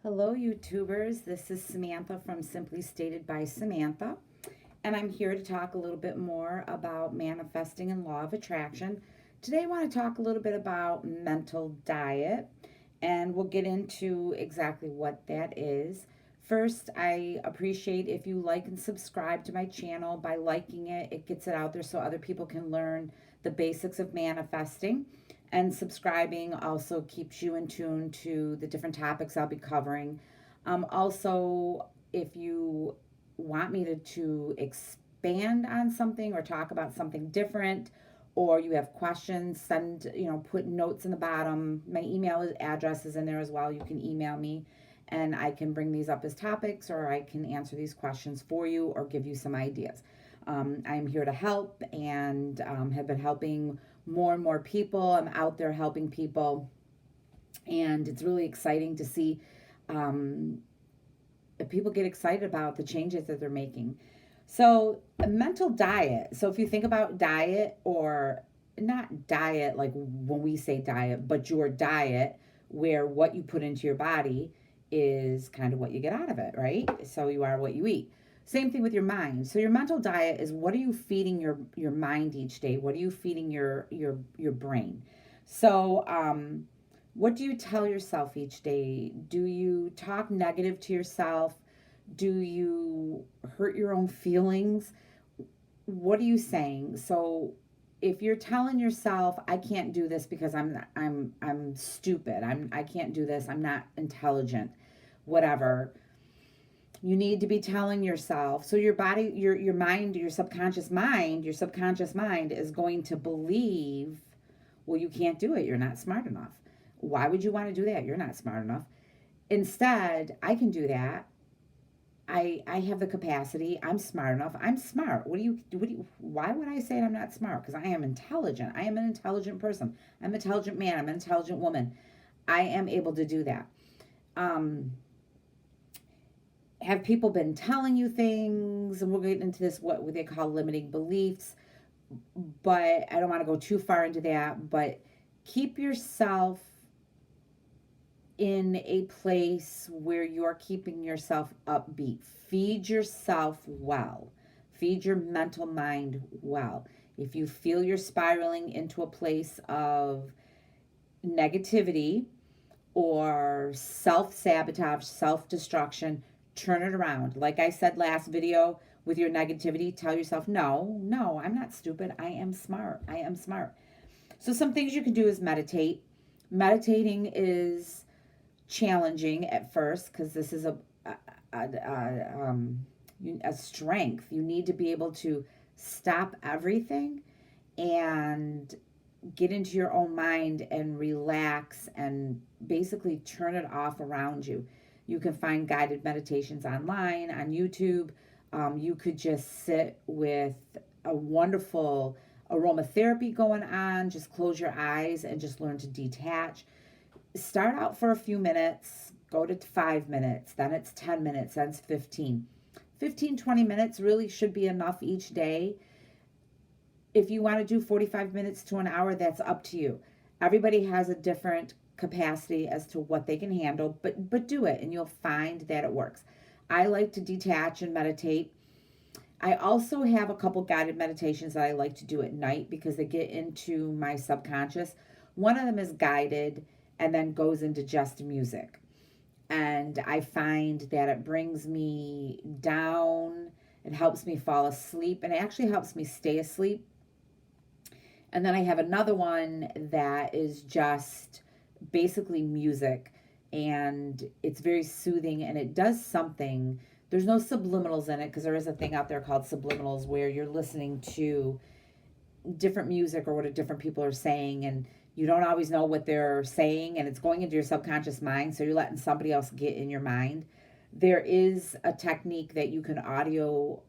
Hello, YouTubers. This is Samantha from Simply Stated by Samantha, and I'm here to talk a little bit more about manifesting and law of attraction. Today, I want to talk a little bit about mental diet, and we'll get into exactly what that is. First, I appreciate if you like and subscribe to my channel. By liking it, it gets it out there so other people can learn the basics of manifesting. And subscribing also keeps you in tune to the different topics I'll be covering. Also, if you want me to expand on something or talk about something different, or you have questions, put notes in the bottom. My email address is in there as well. You can email me and I can bring these up as topics, or I can answer these questions for you or give you some ideas. I'm here to help and have been helping more and more people. I'm out there helping people, and it's really exciting to see um, people get excited about the changes that they're making. So, a mental diet. So, if you think about diet, or not diet like when we say diet, but your diet, where what you put into your body is kind of what you get out of it, right? So, you are what you eat. Same thing with your mind. So your mental diet is, what are you feeding your mind each day? What are you feeding your brain? So what do you tell yourself each day? Do you talk negative to yourself? Do you hurt your own feelings? What are you saying? So if you're telling yourself, I can't do this because I'm stupid. I can't do this. I'm not intelligent. Whatever. You need to be telling yourself. So your body, your mind, your subconscious mind is going to believe, well, you can't do it. You're not smart enough. Why would you want to do that? You're not smart enough. Instead, I can do that. I have the capacity. I'm smart enough. I'm smart. Why would I say I'm not smart? Because I am intelligent. I am an intelligent person. I'm an intelligent man. I'm an intelligent woman. I am able to do that. Um, have people been telling you things? And we'll get into this, what they call limiting beliefs, but I don't want to go too far into that. But keep yourself in a place where you're keeping yourself upbeat. Feed yourself well. Feed your mental mind well. If you feel you're spiraling into a place of negativity or self sabotage, self destruction, turn it around. Like I said last video, with your negativity, tell yourself, no, I'm not stupid. I am smart. I am smart. So, some things you can do is meditate. Meditating is challenging at first because this is a strength. You need to be able to stop everything and get into your own mind and relax and basically turn it off around you. You can find guided meditations online on YouTube. You could just sit with a wonderful aromatherapy going on. Just close your eyes and just learn to detach. Start out for a few minutes, go to 5 minutes, then it's 10 minutes, then it's 15, 20 minutes really should be enough each day. If you want to do 45 minutes to an hour, that's up to you. Everybody has a different capacity as to what they can handle, but do it and you'll find that it works. I like to detach and meditate. I also have a couple guided meditations that I like to do at night because they get into my subconscious. One of them is guided and then goes into just music. And I find that it brings me down, it helps me fall asleep, and it actually helps me stay asleep. And then I have another one that is just basically music, and it's very soothing and it does something. There's no subliminals in it because there is a thing out there called subliminals where you're listening to different music or what different people are saying, and you don't always know what they're saying, and it's going into your subconscious mind, so you're letting somebody else get in your mind. There is a technique that you can audio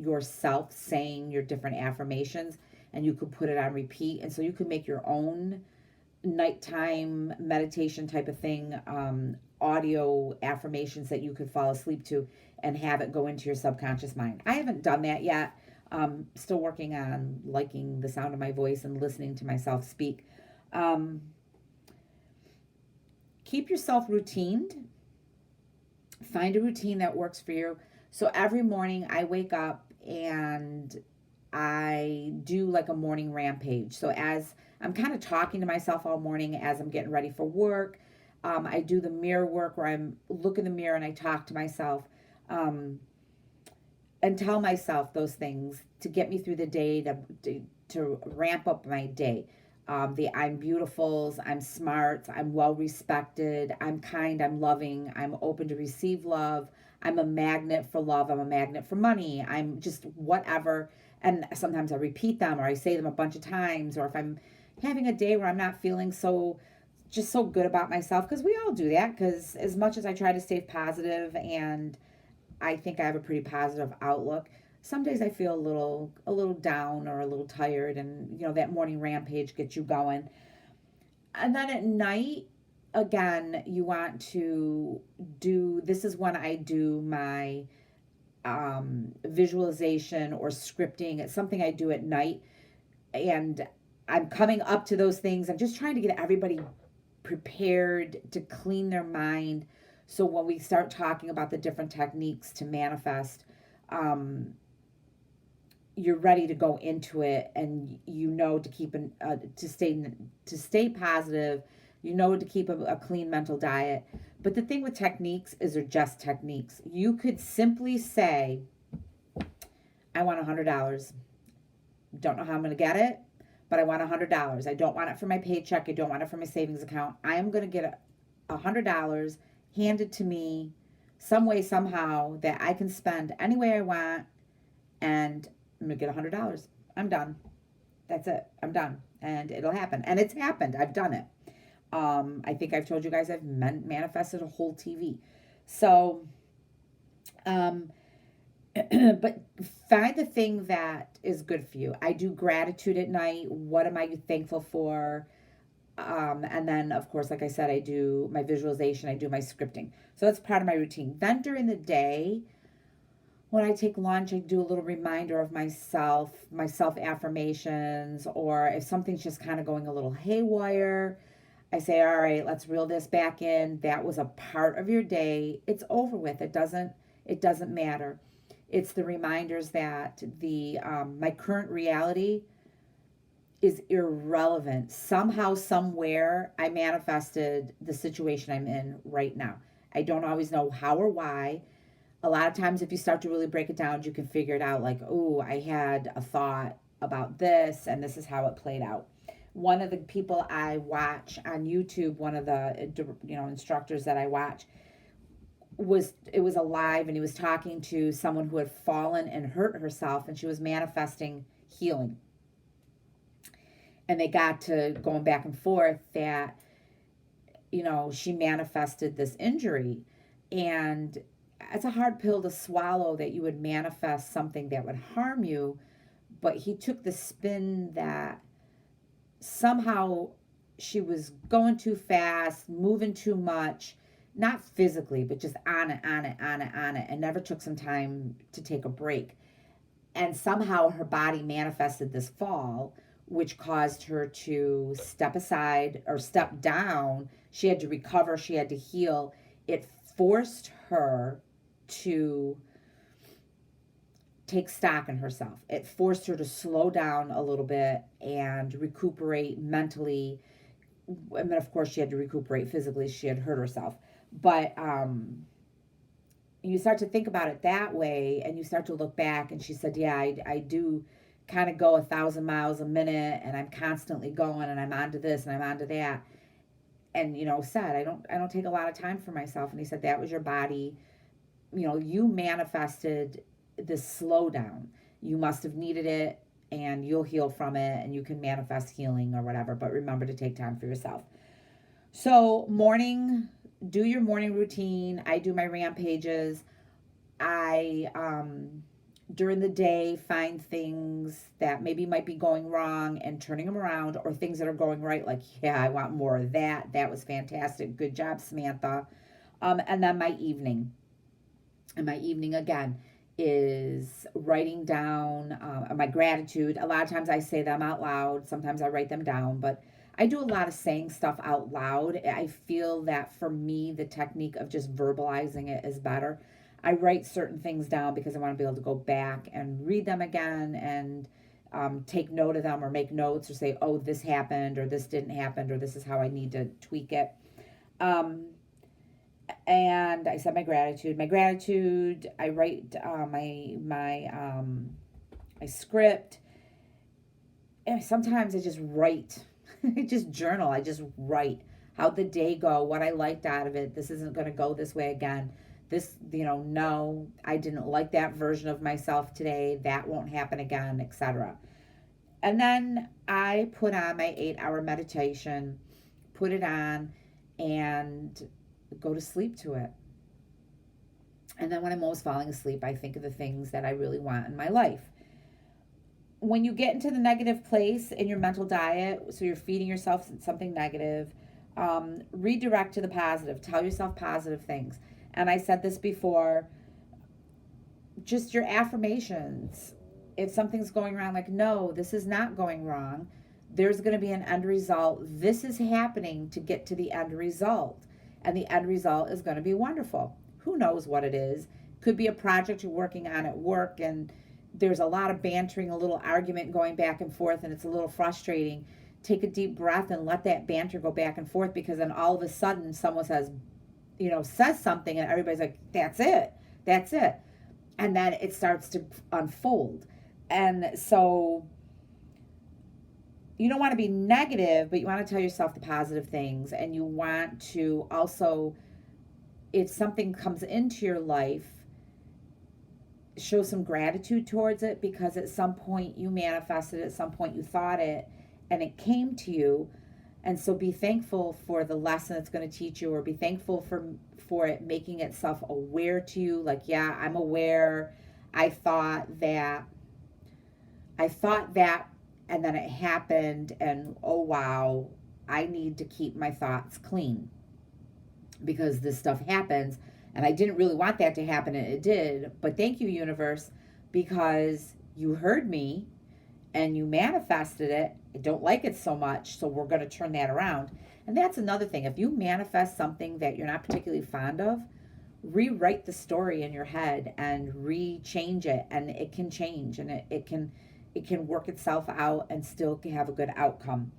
yourself saying your different affirmations, and you could put it on repeat, and so you could make your own nighttime meditation type of thing, audio affirmations that you could fall asleep to and have it go into your subconscious mind. I haven't done that yet. Still working on liking the sound of my voice and listening to myself speak. Um, Keep yourself routined. Find a routine that works for you. So every morning I wake up and I do like a morning rampage. So as I'm kind of talking to myself all morning as I'm getting ready for work, I do the mirror work where I'm look in the mirror and I talk to myself, um, and tell myself those things to get me through the day to ramp up my day. The I'm beautiful, I'm smart, I'm well respected, I'm kind, I'm loving, I'm open to receive love, I'm a magnet for love, I'm a magnet for money, I'm just whatever. And sometimes I repeat them or I say them a bunch of times, or if I'm having a day where I'm not feeling so just so good about myself, because we all do that, because as much as I try to stay positive and I think I have a pretty positive outlook. Some days I feel a little down or a little tired, and that morning rampage gets you going. And then at night, again, you want to do this is when I do my visualization or scripting. It's something I do at night, and I'm coming up to those things. I'm just trying to get everybody prepared to clean their mind. So when we start talking about the different techniques to manifest, um, you're ready to go into it, and to keep to stay positive. To keep a clean mental diet. But the thing with techniques is they're just techniques. You could simply say, "I want $100. Don't know how I'm going to get it, but I want $100. I don't want it for my paycheck. I don't want it for my savings account. I am going to get $100 handed to me some way, somehow, that I can spend any way I want, and I'm going to get $100. I'm done. That's it. I'm done." And it'll happen. And it's happened. I've done it. I think I've told you guys I've manifested a whole TV. So, um, but find the thing that is good for you. I do gratitude at night. What am I thankful for? And then, of course, like I said, I do my visualization, I do my scripting. So that's part of my routine. Then during the day, when I take lunch, I do a little reminder of myself, my self affirmations, or if something's just kind of going a little haywire, I say, all right, let's reel this back in. That was a part of your day. It's over with. It doesn't matter. It's the reminders that the my current reality is irrelevant. Somehow, somewhere, I manifested the situation I'm in right now. I don't always know how or why. A lot of times, if you start to really break it down, you can figure it out like, oh, I had a thought about this, and this is how it played out. One of the people I watch on YouTube, one of the instructors that I watch, was alive, and he was talking to someone who had fallen and hurt herself, and she was manifesting healing. And they got to going back and forth that she manifested this injury, and it's a hard pill to swallow that you would manifest something that would harm you. But he took the spin that somehow she was going too fast, moving too much, not physically, but just on it, on it, on it, on it, and never took some time to take a break. And somehow her body manifested this fall, which caused her to step aside or step down. She had to recover, she had to heal. It forced her to take stock in herself. It forced her to slow down a little bit and recuperate mentally. And then, of course, she had to recuperate physically. She had hurt herself. But you start to think about it that way, and you start to look back. And she said, yeah, I do kind of go 1,000 miles a minute, and I'm constantly going, and I'm onto this and I'm onto that. And said, I don't take a lot of time for myself. And he said, that was your body. You manifested this slowdown. You must have needed it, and you'll heal from it, and you can manifest healing or whatever. But remember to take time for yourself. So do your morning routine. I do my rampages. I during the day find things that maybe might be going wrong and turning them around, or things that are going right, like, yeah, I want more of that. That was fantastic. Good job, Samantha. And then my evening. And my evening, again, is writing down my gratitude. A lot of times I say them out loud. Sometimes I write them down, but I do a lot of saying stuff out loud. I feel that for me, the technique of just verbalizing it is better. I write certain things down because I want to be able to go back and read them again and take note of them or make notes or say, oh, this happened or this didn't happen or this is how I need to tweak it. Um, and I said my gratitude. My gratitude. I write my script. And sometimes I just write. I just journal. I just write how'd the day go, what I liked out of it. This isn't going to go this way again. This, no, I didn't like that version of myself today. That won't happen again, etc. And then I put on my 8-hour meditation, put it on, and go to sleep to it. And then when I'm almost falling asleep, I think of the things that I really want in my life. When you get into the negative place in your mental diet, so you're feeding yourself something negative, redirect to the positive. Tell yourself positive things. And I said this before, just your affirmations. If something's going wrong, like, no, this is not going wrong. There's going to be an end result. This is happening to get to the end result. And the end result is going to be wonderful. Who knows what it is? Could be a project you're working on at work and there's a lot of bantering, a little argument going back and forth, and it's a little frustrating. Take a deep breath and let that banter go back and forth, because then all of a sudden someone says something and everybody's like, that's it. And then it starts to unfold. And so you don't want to be negative, but you want to tell yourself the positive things. And you want to also, if something comes into your life, show some gratitude towards it, because at some point you manifested it, at some point you thought it, and it came to you. And so be thankful for the lesson it's going to teach you, or be thankful for it making itself aware to you. Like, yeah, I'm aware. I thought that, and then it happened, and oh wow, I need to keep my thoughts clean because this stuff happens. And I didn't really want that to happen, and it did. But thank you, universe, because you heard me and you manifested it. I don't like it so much, so we're going to turn that around. And that's another thing. If you manifest something that you're not particularly fond of, rewrite the story in your head and rechange it, and it can change, and it can work itself out and still have a good outcome.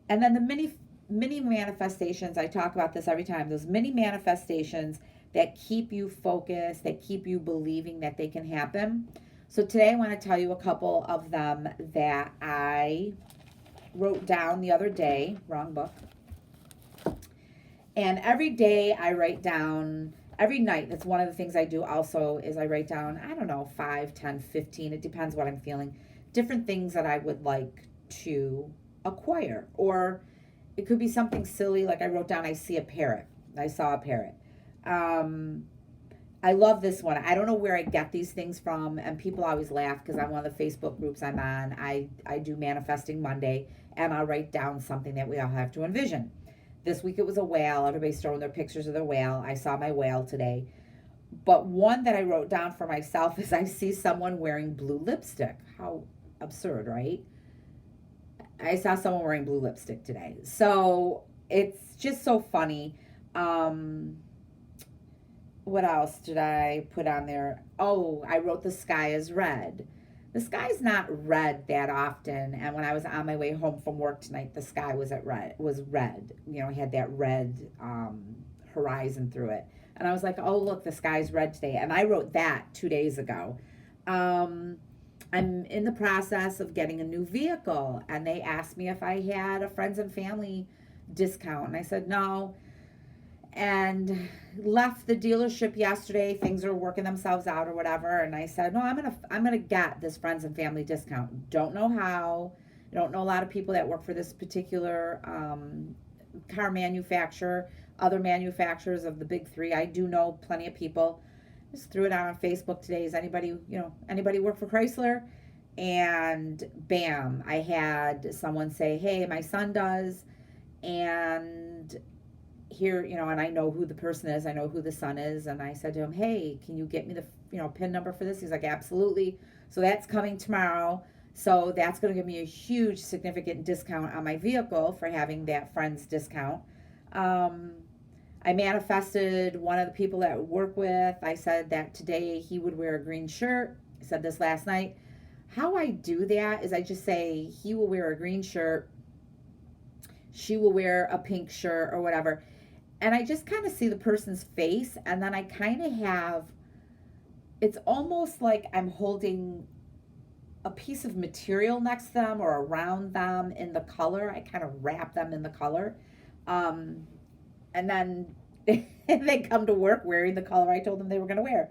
And then the mini manifestations, I talk about this every time, those mini manifestations that keep you focused, that keep you believing that they can happen. So today I want to tell you a couple of them that I wrote down the other day. Wrong book. And every day I write down, every night, that's one of the things I do also, is I write down, 5, 10, 15, it depends what I'm feeling, different things that I would like to acquire. Or it could be something silly, like I wrote down, I saw a parrot. I love this one. I don't know where I get these things from, and people always laugh because I'm one of the Facebook groups I'm on. I do Manifesting Monday, and I'll write down something that we all have to envision. This week it was a whale. Everybody's throwing their pictures of their whale. I saw my whale today. But one that I wrote down for myself is, I see someone wearing blue lipstick. How absurd, right? I saw someone wearing blue lipstick today. So it's just so funny. What else did I put on there? Oh, I wrote the sky is red. The sky's not red that often. And when I was on my way home from work tonight, the sky was red. It had that red horizon through it. And I was like, oh, look, the sky's red today. And I wrote that 2 days ago. I'm in the process of getting a new vehicle, and they asked me if I had a friends and family discount, and I said no, and left the dealership yesterday. Things are working themselves out or whatever, and I said, no, I'm gonna get this friends and family discount. Don't know how. I don't know a lot of people that work for this particular car manufacturer, other manufacturers of the big three. I do know plenty of people. Just threw it out on Facebook today. Is anybody work for Chrysler? And bam, I had someone say, hey, my son does. And here, and I know who the person is. I know who the son is. And I said to him, hey, can you get me the, PIN number for this? He's like, absolutely. So that's coming tomorrow. So that's going to give me a huge significant discount on my vehicle for having that friend's discount. Um, I manifested one of the people that I work with. I said that today he would wear a green shirt. I said this last night. How I do that is I just say he will wear a green shirt, she will wear a pink shirt or whatever. And I just kind of see the person's face, and then I kind of have, it's almost like I'm holding a piece of material next to them or around them in the color. I kind of wrap them in the color. Um, and then they come to work wearing the color I told them they were going to wear.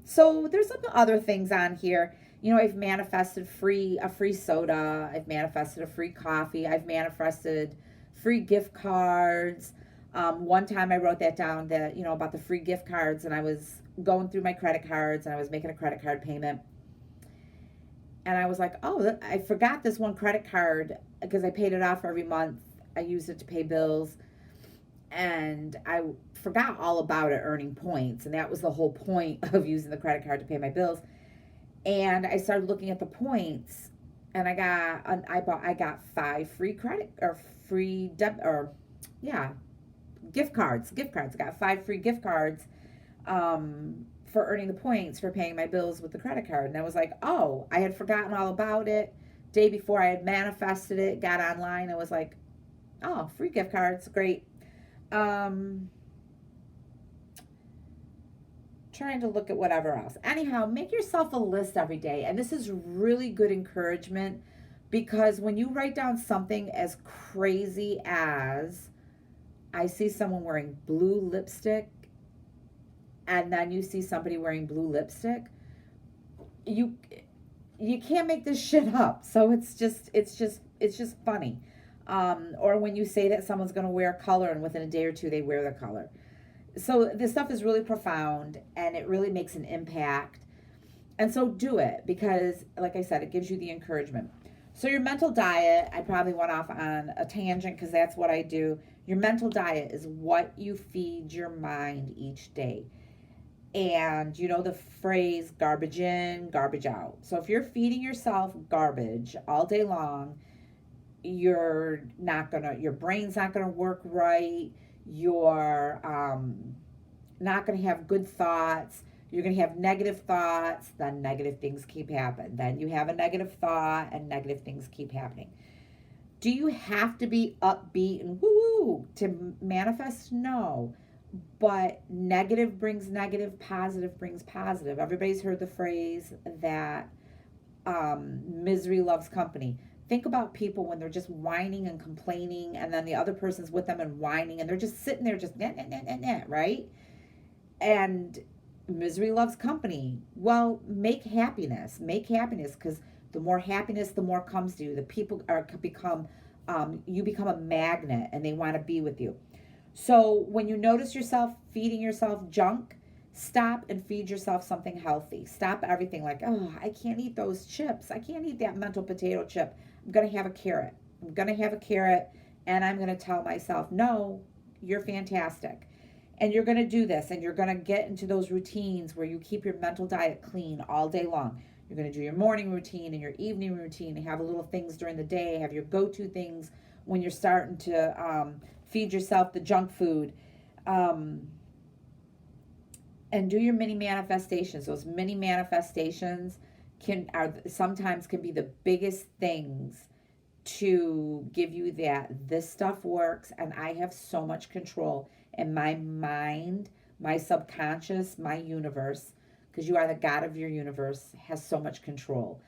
So there's some other things on here. You know, I've manifested a free soda. I've manifested a free coffee. I've manifested free gift cards. One time I wrote that down, that, you know, about the free gift cards, and I was going through my credit cards and I was making a credit card payment. And I was like, oh, I forgot this one credit card because I paid it off every month. I used it to pay bills. And I forgot all about it earning points. And that was the whole point of using the credit card to pay my bills. And I started looking at the points, and I got 5 free credit or free gift cards. I got 5 free gift cards for earning the points for paying my bills with the credit card. And I was like, oh, I had forgotten all about it. Day before I had manifested it, got online, I was like, oh, free gift cards, great. Trying to look at whatever else. Anyhow, make yourself a list every day. And this is really good encouragement, because when you write down something as crazy as, I see someone wearing blue lipstick, and then you see somebody wearing blue lipstick, you can't make this shit up. So it's just funny. Or when you say that someone's going to wear a color and within a day or two they wear the color. So this stuff is really profound, and it really makes an impact. And so do it, because like I said, it gives you the encouragement. So your mental diet, I probably went off on a tangent because that's what I do. Your mental diet is what you feed your mind each day. And you know the phrase garbage in, garbage out. So if you're feeding yourself garbage all day long, your brain's not gonna work right. You're not gonna have good thoughts. You're gonna have negative thoughts. Then negative things keep happening. Then you have a negative thought, and negative things keep happening. Do you have to be upbeat and woo to manifest? No. But negative brings negative, positive brings positive. Everybody's heard the phrase that misery loves company. Think about people when they're just whining and complaining, and then the other person's with them and whining, and they're just sitting there just nah, nah, nah, nah, nah, right? And misery loves company. Well, make happiness, because the more happiness, the more comes to you. The people you become a magnet, and they want to be with you. So when you notice yourself feeding yourself junk, stop and feed yourself something healthy. Stop everything like, oh, I can't eat those chips. I can't eat that mental potato chip. I'm going to have a carrot. And I'm going to tell myself, no, you're fantastic. And you're going to do this, and you're going to get into those routines where you keep your mental diet clean all day long. You're going to do your morning routine and your evening routine, and have little things during the day, have your go-to things when you're starting to feed yourself the junk food. And do your mini manifestations. Those mini manifestations sometimes can be the biggest things to give you that this stuff works, and I have so much control in my mind, my subconscious, my universe, because you are the God of your universe, has so much control.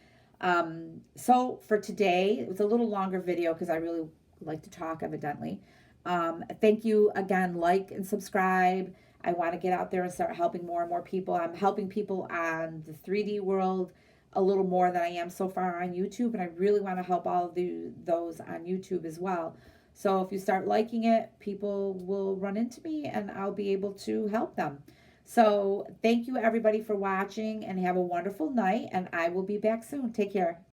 So for today, it was a little longer video because I really like to talk, evidently. Thank you again. Like and subscribe. I want to get out there and start helping more and more people. I'm helping people on the 3D world a little more than I am so far on YouTube, and I really want to help all of those on YouTube as well. So if you start liking it, people will run into me, and I'll be able to help them. So thank you everybody for watching, and have a wonderful night, and I will be back soon. Take care.